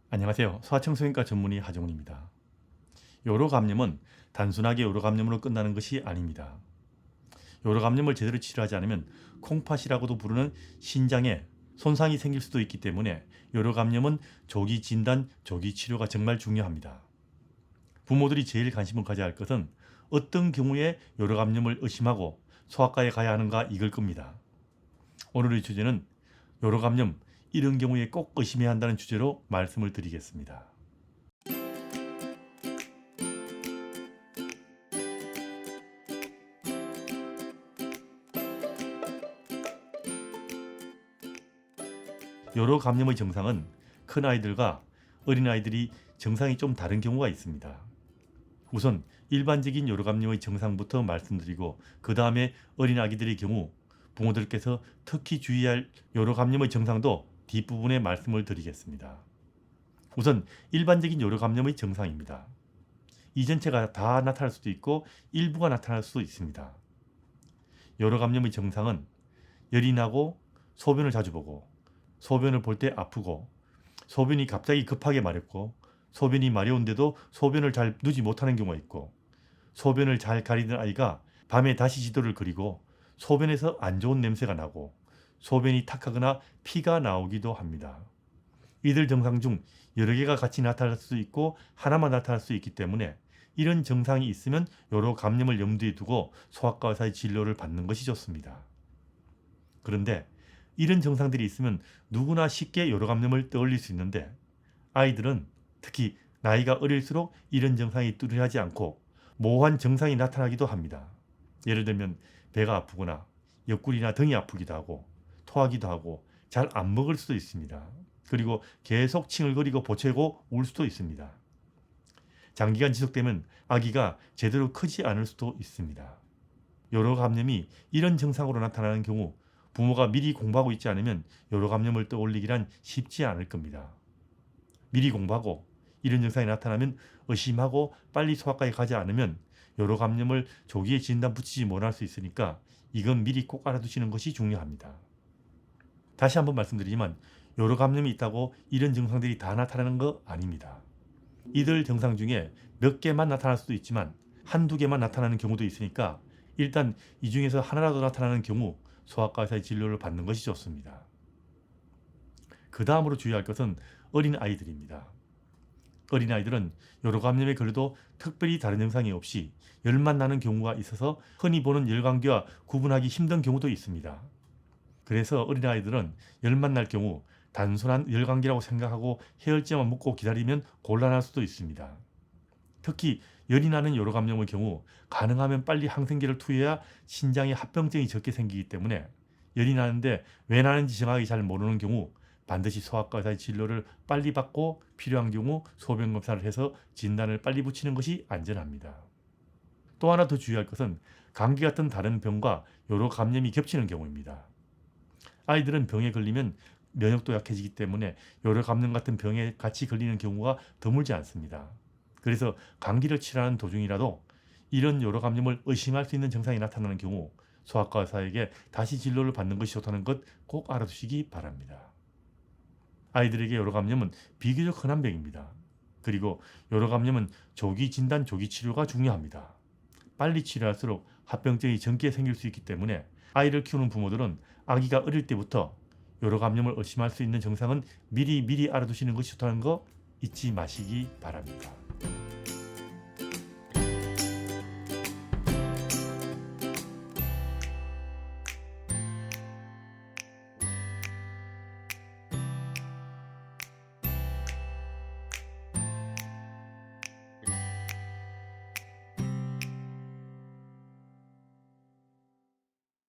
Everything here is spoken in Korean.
안녕하세요. 소아청소년과 전문의 하정훈입니다. 요로감염은 단순하게 요로감염으로 끝나는 것이 아닙니다. 요로감염을 제대로 치료하지 않으면 콩팥이라고도 부르는 신장에 손상이 생길 수도 있기 때문에 요로감염은 조기 진단, 조기 치료가 정말 중요합니다. 부모들이 제일 관심을 가져야 할 것은 어떤 경우에 요로감염을 의심하고 소아과에 가야 하는가 이걸 겁니다. 오늘의 주제는 요로감염, 이런 경우에 꼭 의심해야 한다는 주제로 말씀을 드리겠습니다. 요로 감염의 증상은 큰아이들과 어린아이들이 증상이 좀 다른 경우가 있습니다. 우선 일반적인 요로 감염의 증상부터 말씀드리고 그 다음에 어린아기들의 경우 부모들께서 특히 주의할 요로 감염의 증상도 뒷부분에 말씀을 드리겠습니다. 우선 일반적인 요로 감염의 증상입니다. 이 전체가 다 나타날 수도 있고 일부가 나타날 수도 있습니다. 요로 감염의 증상은 열이 나고 소변을 자주 보고 소변을 볼 때 아프고 소변이 갑자기 급하게 마렵고 소변이 마려운데도 소변을 잘 누지 못하는 경우가 있고 소변을 잘 가리던 아이가 밤에 다시 지도를 그리고 소변에서 안 좋은 냄새가 나고 소변이 탁하거나 피가 나오기도 합니다. 이들 증상 중 여러 개가 같이 나타날 수 있고 하나만 나타날 수 있기 때문에 이런 증상이 있으면 요로 감염을 염두에 두고 소아과 의사의 진료를 받는 것이 좋습니다. 그런데 이런 증상들이 있으면 누구나 쉽게 요로 감염을 떠올릴 수 있는데 아이들은 특히 나이가 어릴수록 이런 증상이 뚜렷하지 않고 모호한 증상이 나타나기도 합니다. 예를 들면 배가 아프거나 옆구리나 등이 아프기도 하고 토하기도 하고 잘 안 먹을 수도 있습니다. 그리고 계속 칭얼거리고 보채고 울 수도 있습니다. 장기간 지속되면 아기가 제대로 크지 않을 수도 있습니다. 요로 감염이 이런 증상으로 나타나는 경우 부모가 미리 공부하고 있지 않으면 요로 감염을 떠올리기란 쉽지 않을 겁니다. 미리 공부하고 이런 증상이 나타나면 의심하고 빨리 소아과에 가지 않으면 요로 감염을 조기에 진단 붙이지 못할 수 있으니까 이건 미리 꼭 알아두시는 것이 중요합니다. 다시 한번 말씀드리지만 요로 감염이 있다고 이런 증상들이 다 나타나는 거 아닙니다. 이들 증상 중에 몇 개만 나타날 수도 있지만 한두 개만 나타나는 경우도 있으니까 일단 이 중에서 하나라도 나타나는 경우 소아과 의사의 진료를 받는 것이 좋습니다. 그 다음으로 주의할 것은 어린아이들입니다. 어린아이들은 요로 감염에 걸려도 특별히 다른 증상이 없이 열만 나는 경우가 있어서 흔히 보는 열감기와 구분하기 힘든 경우도 있습니다. 그래서 어린아이들은 열만 날 경우 단순한 열감기라고 생각하고 해열제만 먹고 기다리면 곤란할 수도 있습니다. 특히 열이 나는 요로 감염의 경우 가능하면 빨리 항생제를 투여해야 신장에 합병증이 적게 생기기 때문에 열이 나는데 왜 나는지 정확히 잘 모르는 경우 반드시 소아과 의사의 진료를 빨리 받고 필요한 경우 소변 검사를 해서 진단을 빨리 붙이는 것이 안전합니다. 또 하나 더 주의할 것은 감기 같은 다른 병과 요로 감염이 겹치는 경우입니다. 아이들은 병에 걸리면 면역도 약해지기 때문에 요로 감염 같은 병에 같이 걸리는 경우가 드물지 않습니다. 그래서 감기를 치료하는 도중이라도 이런 요로 감염을 의심할 수 있는 증상이 나타나는 경우 소아과 의사에게 다시 진료를 받는 것이 좋다는 것 꼭 알아두시기 바랍니다. 아이들에게 요로 감염은 비교적 흔한 병입니다. 그리고 요로 감염은 조기 진단, 조기 치료가 중요합니다. 빨리 치료할수록 합병증이 적게 생길 수 있기 때문에 아이를 키우는 부모들은 아기가 어릴 때부터 요로 감염을 의심할 수 있는 증상은 미리 알아두시는 것이 좋다는 거 잊지 마시기 바랍니다.